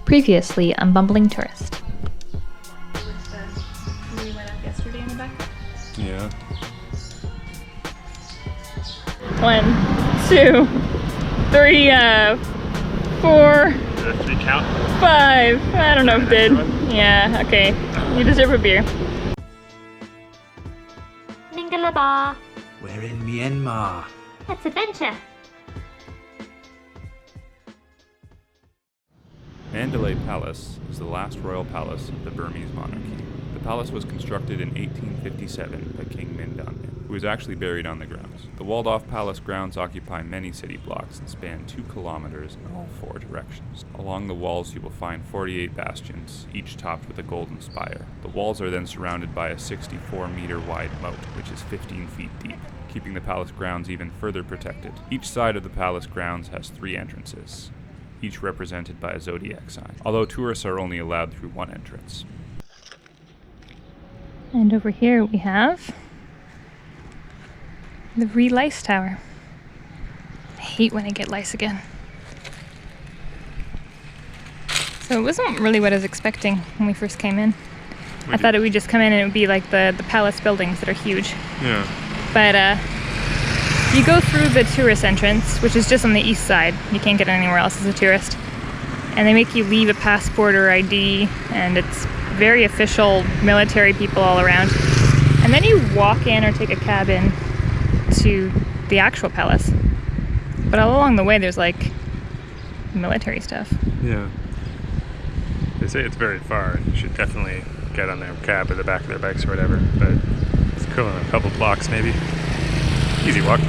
Previously on Bumbling Tourist. We went up yesterday in the back. Yeah. 1, 2, 3, 4, Did that 3 count? 5. I don't know if it did. Yeah, okay. You deserve a beer. Ningalaba. We're in Myanmar. Let's adventure. Mandalay Palace is the last royal palace of the Burmese monarchy. The palace was constructed in 1857 by King Mindon, who was actually buried on the grounds. The walled-off palace grounds occupy many city blocks and span 2 kilometers in all 4 directions. Along the walls you will find 48 bastions, each topped with a golden spire. The walls are then surrounded by a 64-meter wide moat, which is 15 feet deep, keeping the palace grounds even further protected. Each side of the palace grounds has 3 entrances, each represented by a zodiac sign, although tourists are only allowed through 1 entrance. And over here we have the re-lice tower. I hate when I get lice again. So it wasn't really what I was expecting when we first came in. I thought it would just come in and it would be like the palace buildings that are huge. Yeah. But you go through the tourist entrance, which is just on the east side. You can't get anywhere else as a tourist. And they make you leave a passport or ID, and it's very official military people all around. And then you walk in or take a cab in to the actual palace. But all along the way there's like military stuff. Yeah. They say it's very far. You should definitely get on their cab or the back of their bikes or whatever. But it's cool in a couple blocks maybe. Easy walk.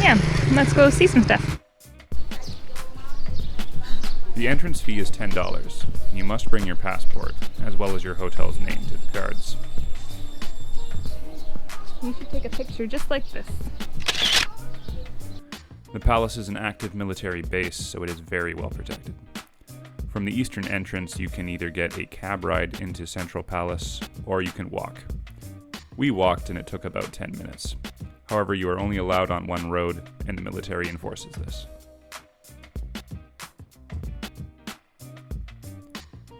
Yeah, let's go see some stuff. The entrance fee is $10, and you must bring your passport, as well as your hotel's name to the guards. You should take a picture just like this. The palace is an active military base, so it is very well protected. From the eastern entrance, you can either get a cab ride into Central Palace, or you can walk. We walked, and it took about 10 minutes. However, you are only allowed on 1 road, and the military enforces this.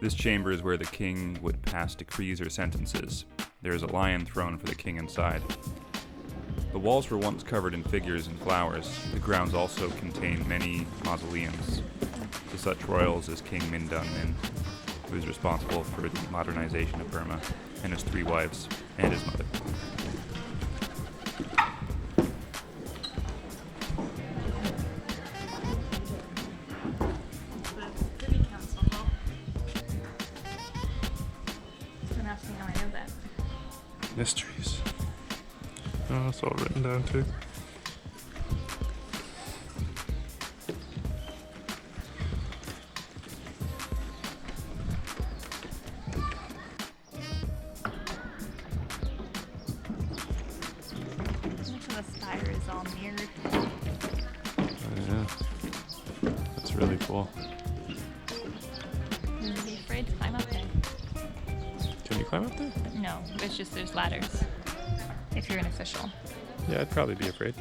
This chamber is where the king would pass decrees or sentences. There is a lion throne for the king inside. The walls were once covered in figures and flowers. The grounds also contain many mausoleums to such royals as King Mindon Min, who is responsible for the modernization of Burma, and his 3 wives, and his mother. Mysteries. Oh, it's all written down too. The spire is all mirrored. Oh, yeah. That's really cool. You'd be afraid to climb up there. Can you climb up there? No, it's just there's ladders. If you're an official. Yeah, I'd probably be afraid.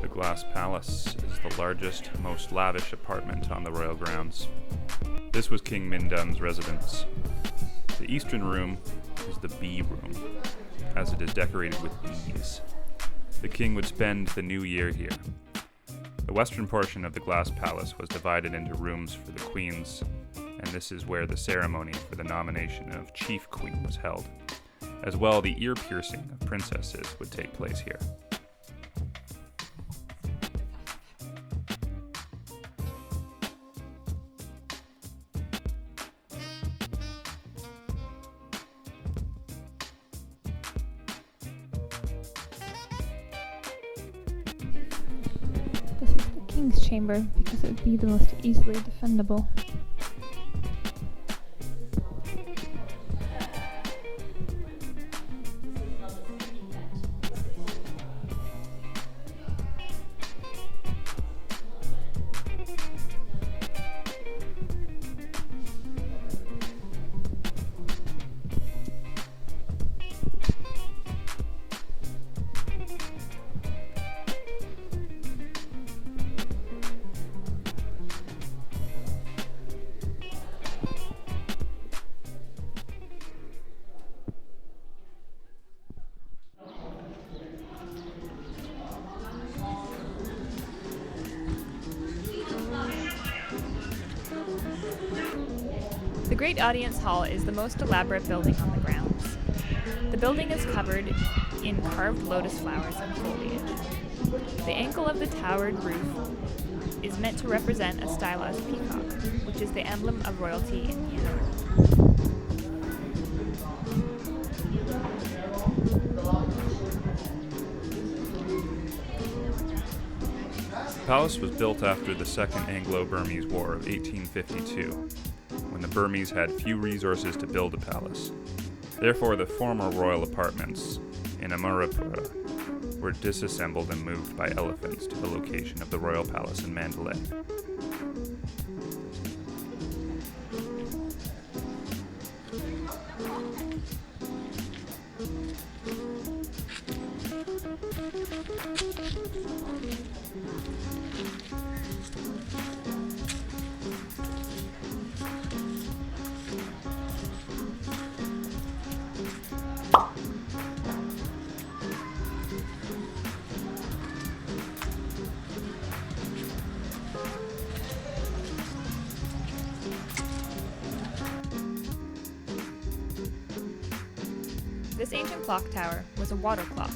The Glass Palace is the largest, most lavish apartment on the royal grounds. This was King Mindon's residence. The eastern room is the bee room, as it is decorated with bees. The king would spend the new year here. The western portion of the Glass Palace was divided into rooms for the queens, and this is where the ceremony for the nomination of chief queen was held. As well, the ear piercing of princesses would take place here. This is the king's chamber because it would be the most easily defendable. The Great Audience Hall is the most elaborate building on the grounds. The building is covered in carved lotus flowers and foliage. The angle of the towered roof is meant to represent a stylized peacock, which is the emblem of royalty in Myanmar. The palace was built after the Second Anglo-Burmese War of 1852, when the Burmese had few resources to build a palace. Therefore, the former royal apartments in Amarapura were disassembled and moved by elephants to the location of the royal palace in Mandalay. This ancient clock tower was a water clock.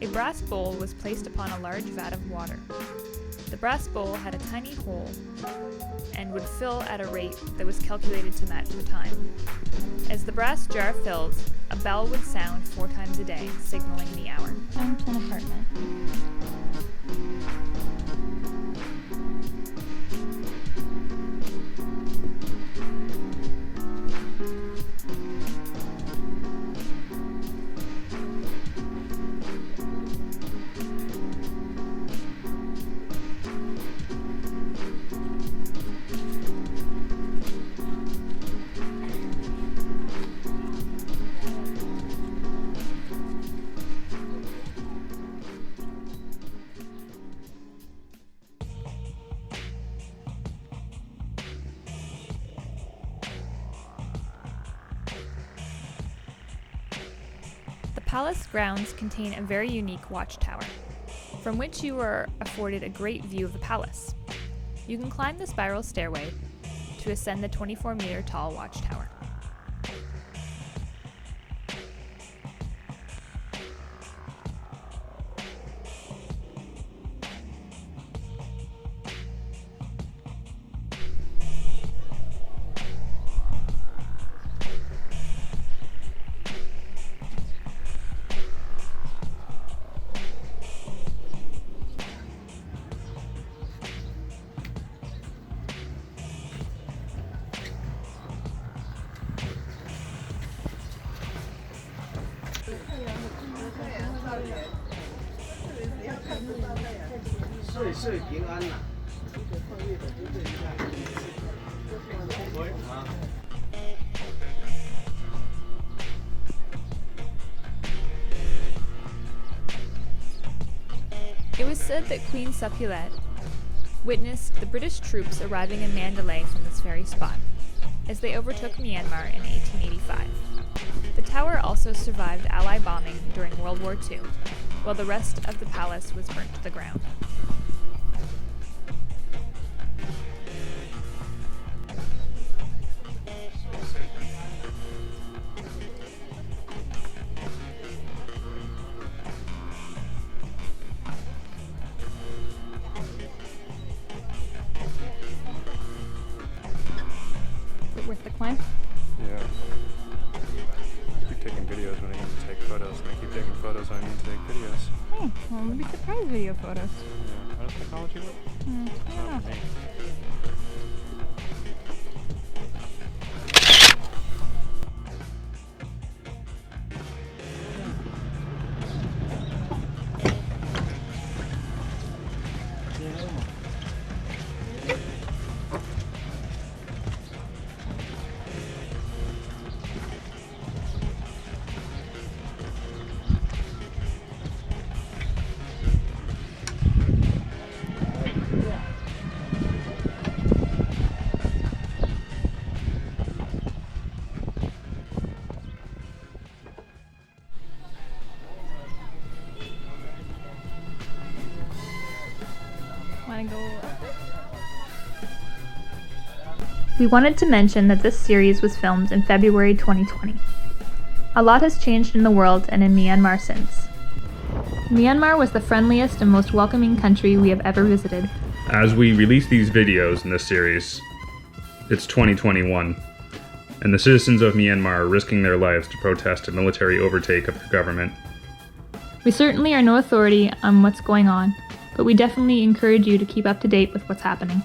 A brass bowl was placed upon a large vat of water. The brass bowl had a tiny hole and would fill at a rate that was calculated to match the time. As the brass jar filled, a bell would sound 4 times a day, signaling the hour. Time to an apartment. The palace grounds contain a very unique watchtower, from which you are afforded a great view of the palace. You can climb the spiral stairway to ascend the 24-meter tall watchtower. It was said that Queen Supulette witnessed the British troops arriving in Mandalay from this very spot, as they overtook Myanmar in 1885. The tower also survived Allied bombing during World War II, while the rest of the palace was burnt to the ground. Is it worth the climb? Yeah. I keep taking videos when I need to take photos, and I keep taking photos when I need to take videos. Oh, well, maybe surprise video photos. Yeah. How does technology work? It's not for me. Want to go up? We wanted to mention that this series was filmed in February 2020. A lot has changed in the world and in Myanmar since. Myanmar was the friendliest and most welcoming country we have ever visited. As we release these videos in this series, it's 2021, and the citizens of Myanmar are risking their lives to protest a military overtake of their government. We certainly are no authority on what's going on, but we definitely encourage you to keep up to date with what's happening.